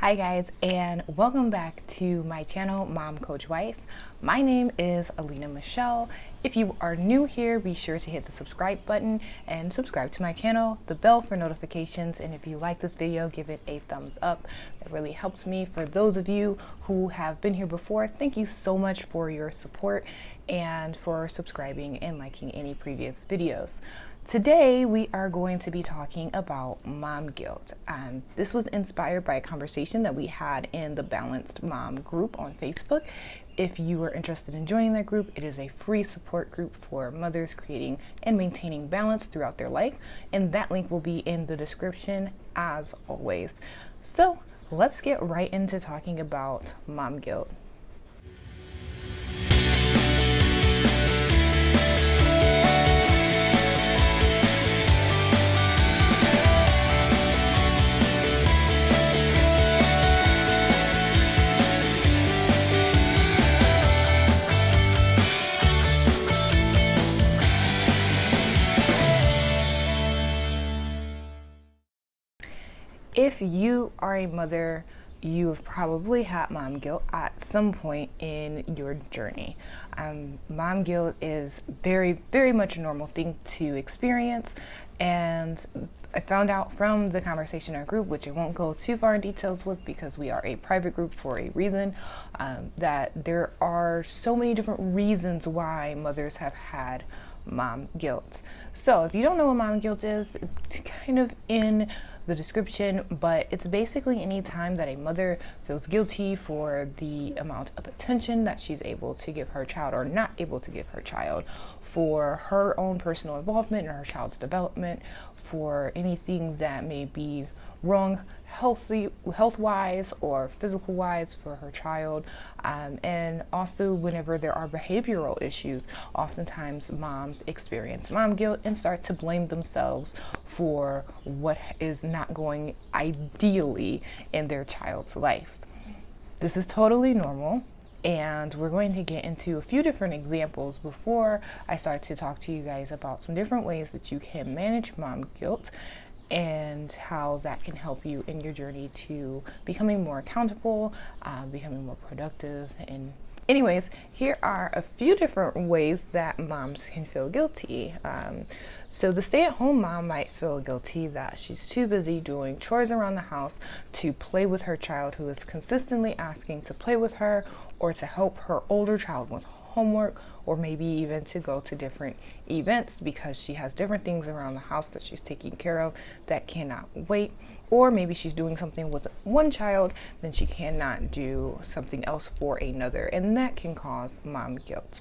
Hi guys, and welcome back to my channel, Mom Coach Wife. My name is Alina Michelle. If you are new here, be sure to hit the subscribe button and subscribe to my channel, the bell for notifications, and if you like this video, give it a thumbs up. That really helps me. For those of you who have been here before, thank you so much for your support and for subscribing and liking any previous videos. Today, we are going to be talking about mom guilt. This was inspired by a conversation that we had in the Balanced Mom group on Facebook. If you are interested in joining that group, it is a free support group for mothers creating and maintaining balance throughout their life, and that link will be in the description as always. So let's get right into talking about mom guilt. If you are a mother, you've probably had mom guilt at some point in your journey. Mom guilt is very, very much a normal thing to experience, and I found out from the conversation in our group, which I won't go too far in details with because we are a private group for a reason, that there are so many different reasons why mothers have had mom guilt. So if you don't know what mom guilt is, it's kind of in the description, but it's basically any time that a mother feels guilty for the amount of attention that she's able to give her child or not able to give her child, for her own personal involvement in her child's development, for anything that may be wrong health-wise or physical-wise for her child, and also whenever there are behavioral issues. Oftentimes moms experience mom guilt and start to blame themselves for what is not going ideally in their child's life. This is totally normal, and we're going to get into a few different examples before I start to talk to you guys about some different ways that you can manage mom guilt and how that can help you in your journey to becoming more accountable, becoming more productive. And anyways, here are a few different ways that moms can feel guilty. So the stay-at-home mom might feel guilty that she's too busy doing chores around the house to play with her child, who is consistently asking to play with her or to help her older child with homework, or maybe even to go to different events because she has different things around the house that she's taking care of that cannot wait. Or maybe she's doing something with one child, then she cannot do something else for another, and that can cause mom guilt.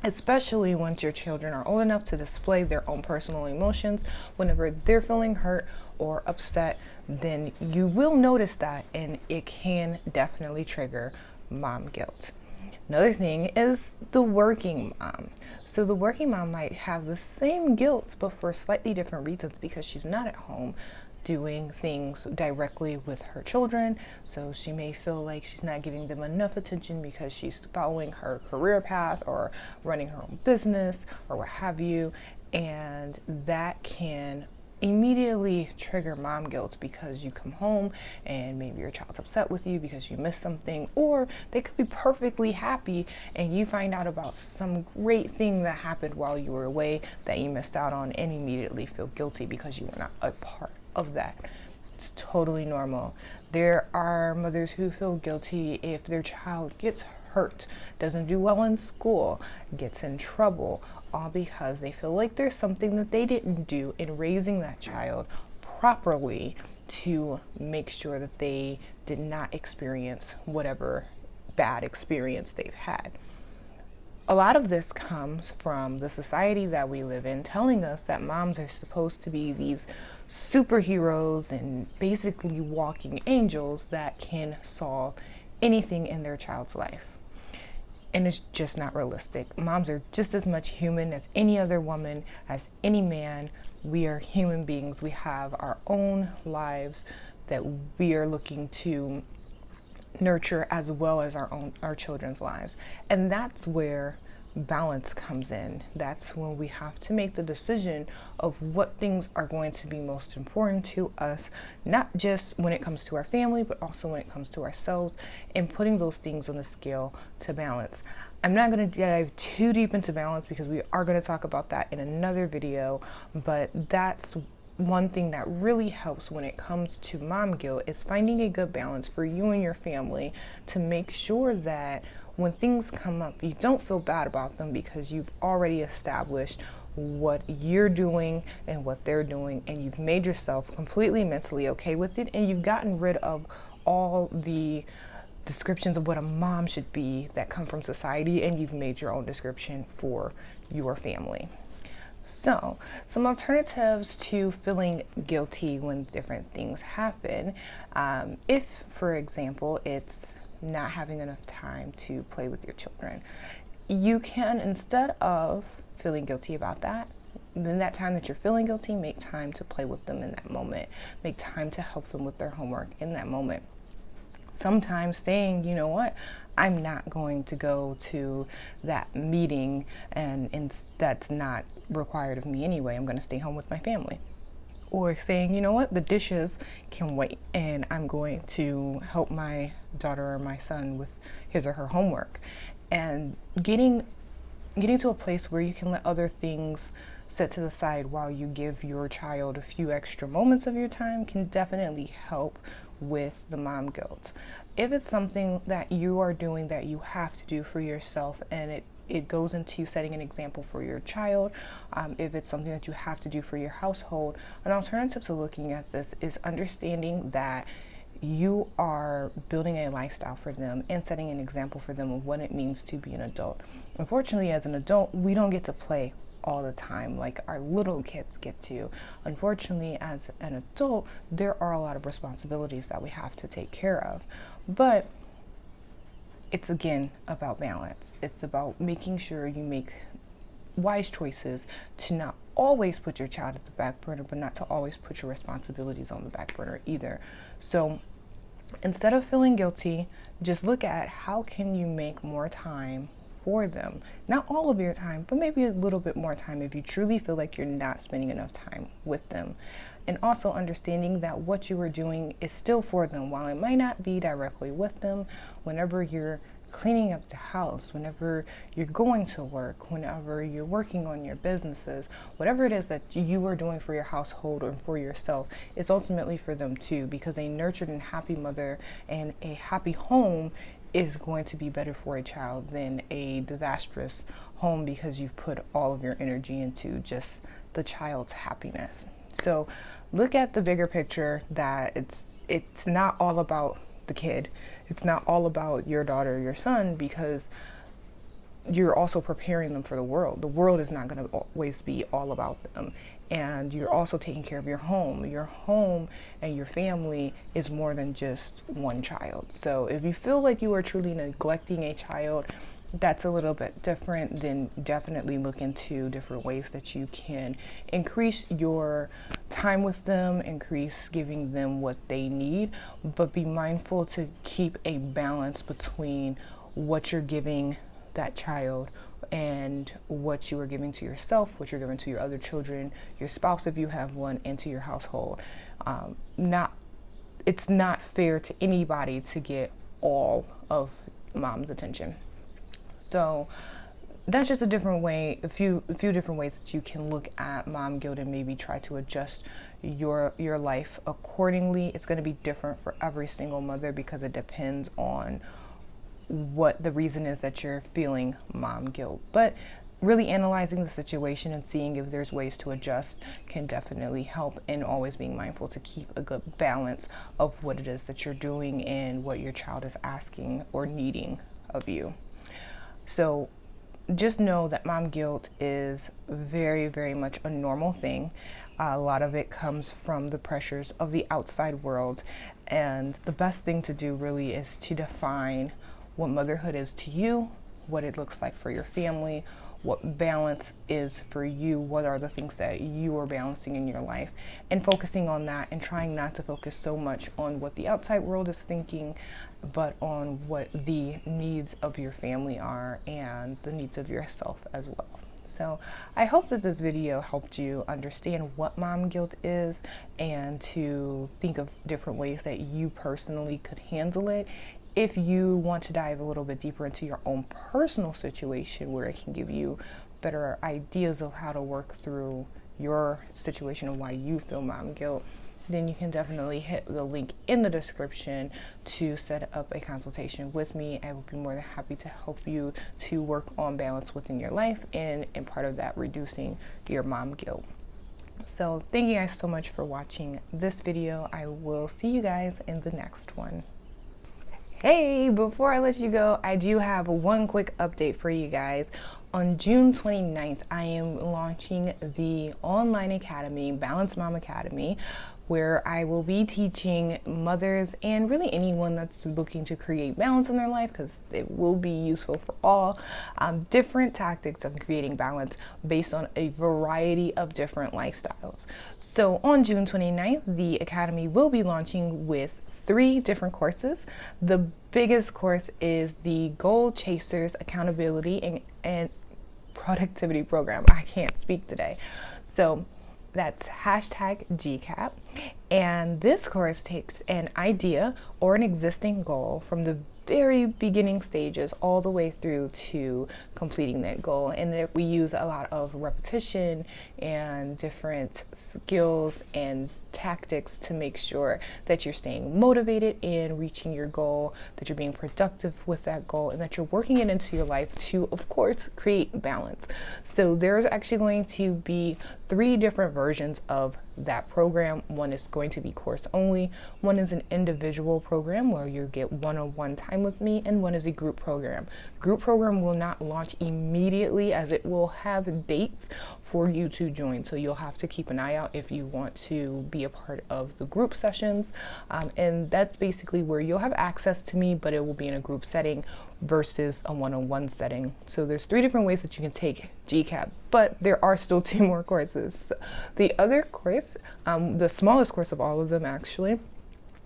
Especially once your children are old enough to display their own personal emotions. Whenever they're feeling hurt or upset, then you will notice that, and it can definitely trigger mom guilt. Another thing is the working mom. So the working mom might have the same guilt, but for slightly different reasons, because she's not at home doing things directly with her children. So she may feel like she's not giving them enough attention because she's following her career path or running her own business or what have you. And that can immediately trigger mom guilt because you come home and maybe your child's upset with you because you missed something, or they could be perfectly happy and you find out about some great thing that happened while you were away that you missed out on, and immediately feel guilty because you were not a part of that. It's totally normal. There are mothers who feel guilty if their child gets hurt, doesn't do well in school, gets in trouble, all because they feel like there's something that they didn't do in raising that child properly to make sure that they did not experience whatever bad experience they've had. A lot of this comes from the society that we live in, telling us that moms are supposed to be these superheroes and basically walking angels that can solve anything in their child's life. And it's just not realistic. Moms are just as much human as any other woman, as any man. We are human beings. We have our own lives that we are looking to nurture, as well as our children's lives. And that's where balance comes in. That's when we have to make the decision of what things are going to be most important to us, not just when it comes to our family, but also when it comes to ourselves, and putting those things on the scale to balance. I'm not going to dive too deep into balance because we are going to talk about that in another video, but that's one thing that really helps when it comes to mom guilt is finding a good balance for you and your family to make sure that when things come up, you don't feel bad about them because you've already established what you're doing and what they're doing, and you've made yourself completely mentally okay with it, and you've gotten rid of all the descriptions of what a mom should be that come from society, and you've made your own description for your family. So, some alternatives to feeling guilty when different things happen. If, for example, it's not having enough time to play with your children, you can, instead of feeling guilty about that, then that time that you're feeling guilty, make time to play with them in that moment. Make time to help them with their homework in that moment. Sometimes saying, you know what, I'm not going to go to that meeting and that's not required of me anyway. I'm going to stay home with my family. Or saying, you know what, the dishes can wait and I'm going to help my daughter or my son with his or her homework. And getting to a place where you can let other things set to the side while you give your child a few extra moments of your time can definitely help with the mom guilt. If it's something that you are doing that you have to do for yourself and it goes into setting an example for your child, if it's something that you have to do for your household, an alternative to looking at this is understanding that you are building a lifestyle for them and setting an example for them of what it means to be an adult. Unfortunately, as an adult, we don't get to play all the time like our little kids get to. Unfortunately, as an adult, there are a lot of responsibilities that we have to take care of. But it's again about balance. It's about making sure you make wise choices to not always put your child at the back burner, but not to always put your responsibilities on the back burner either. So instead of feeling guilty, just look at how can you make more time for them. Not all of your time, but maybe a little bit more time if you truly feel like you're not spending enough time with them. And also understanding that what you are doing is still for them. While it might not be directly with them, whenever you're cleaning up the house, whenever you're going to work, whenever you're working on your businesses, whatever it is that you are doing for your household or for yourself, it's ultimately for them too, because a nurtured and happy mother and a happy home is going to be better for a child than a disastrous home because you've put all of your energy into just the child's happiness. So look at the bigger picture, that it's not all about the kid. It's not all about your daughter or your son, because you're also preparing them for the world. The world is not going to always be all about them. And you're also taking care of your home. Your home and your family is more than just one child. So if you feel like you are truly neglecting a child, that's a little bit different. Then definitely look into different ways that you can increase your time with them, increase giving them what they need, but be mindful to keep a balance between what you're giving that child and what you are giving to yourself, what you're giving to your other children, your spouse if you have one, and to your household. It's not fair to anybody to get all of mom's attention. So that's just a different way, a few different ways that you can look at mom guilt and maybe try to adjust your life accordingly. It's going to be different for every single mother because it depends on what the reason is that you're feeling mom guilt. But really analyzing the situation and seeing if there's ways to adjust can definitely help, and always being mindful to keep a good balance of what it is that you're doing and what your child is asking or needing of you. So just know that mom guilt is very, very much a normal thing. A lot of it comes from the pressures of the outside world. And the best thing to do really is to define what motherhood is to you, what it looks like for your family, what balance is for you, what are the things that you are balancing in your life, and focusing on that and trying not to focus so much on what the outside world is thinking, but on what the needs of your family are and the needs of yourself as well. So I hope that this video helped you understand what mom guilt is and to think of different ways that you personally could handle it. If you want to dive a little bit deeper into your own personal situation where it can give you better ideas of how to work through your situation and why you feel mom guilt, then you can definitely hit the link in the description to set up a consultation with me. I will be more than happy to help you to work on balance within your life and part of that, reducing your mom guilt. So thank you guys so much for watching this video. I will see you guys in the next one. Hey, before I let you go, I do have one quick update for you guys. On June 29th, I am launching the online academy, Balanced Mom Academy, where I will be teaching mothers and really anyone that's looking to create balance in their life, because it will be useful for all, different tactics of creating balance based on a variety of different lifestyles. So on June 29th, the academy will be launching with 3 different courses. The biggest course is the Goal Chasers Accountability and Productivity Program. I can't speak today. So that's hashtag GCAP. And this course takes an idea or an existing goal from the very beginning stages all the way through to completing that goal. And we use a lot of repetition and different skills and tactics to make sure that you're staying motivated and reaching your goal, that you're being productive with that goal, and that you're working it into your life to, of course, create balance. So there's actually going to be 3 different versions of that program. One is going to be course only, one is an individual program where you get one-on-one time with me, and one is a group program. Group program will not launch immediately, as it will have dates for you to join, so you'll have to keep an eye out if you want to be a part of the group sessions, and that's basically where you'll have access to me, but it will be in a group setting versus a one-on-one setting. So there's 3 different ways that you can take GCAP, but there are still 2 more courses. The other course, the smallest course of all of them actually,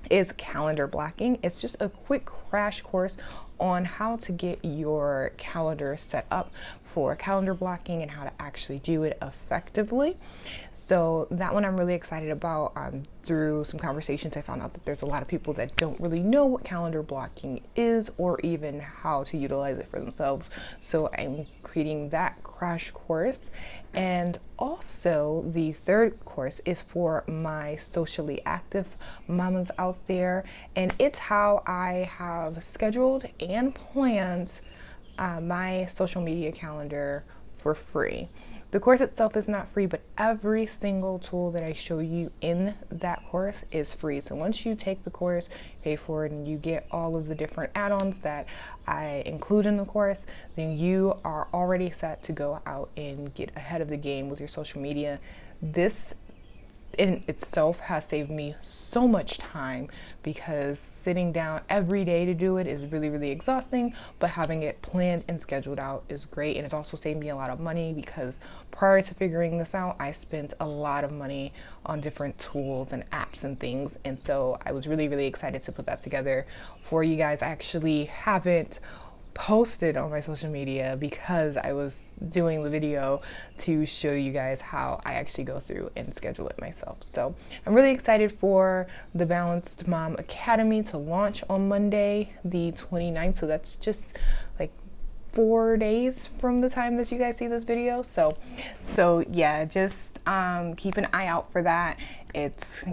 is calendar blocking. It's just a quick crash course on how to get your calendar set up for calendar blocking and how to actually do it effectively. So that one I'm really excited about. Through some conversations, I found out that there's a lot of people that don't really know what calendar blocking is or even how to utilize it for themselves. So I'm creating that crash course. And also the 3rd course is for my socially active mamas out there. And it's how I have scheduled and planned my social media calendar for free. The course itself is not free, but every single tool that I show you in that course is free. So once you take the course, pay for it, and you get all of the different add-ons that I include in the course, then you are already set to go out and get ahead of the game with your social media. This in itself has saved me so much time, because sitting down every day to do it is really, really exhausting, but having it planned and scheduled out is great. And it's also saved me a lot of money, because prior to figuring this out, I spent a lot of money on different tools and apps and things. And so I was really, really excited to put that together for you guys. I actually haven't posted on my social media because I was doing the video to show you guys how I actually go through and schedule it myself. So I'm really excited for the Balanced Mom Academy to launch on Monday the 29th. So that's just like 4 days from the time that you guys see this video. So yeah, just keep an eye out for that. It's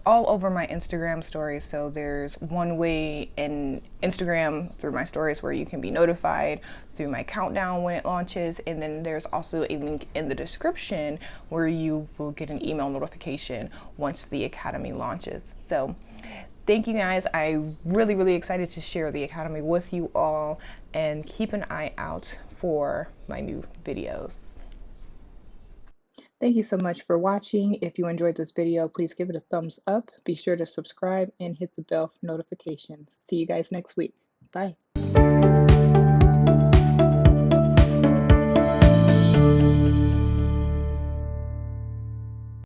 all over my Instagram stories. So there's one way in Instagram through my stories where you can be notified through my countdown when it launches, and then there's also a link in the description where you will get an email notification once the academy launches. So thank you guys. I'm really, really excited to share the academy with you all, and keep an eye out for my new videos. Thank you so much for watching. If you enjoyed this video, please give it a thumbs up. Be sure to subscribe and hit the bell for notifications. See you guys next week. Bye.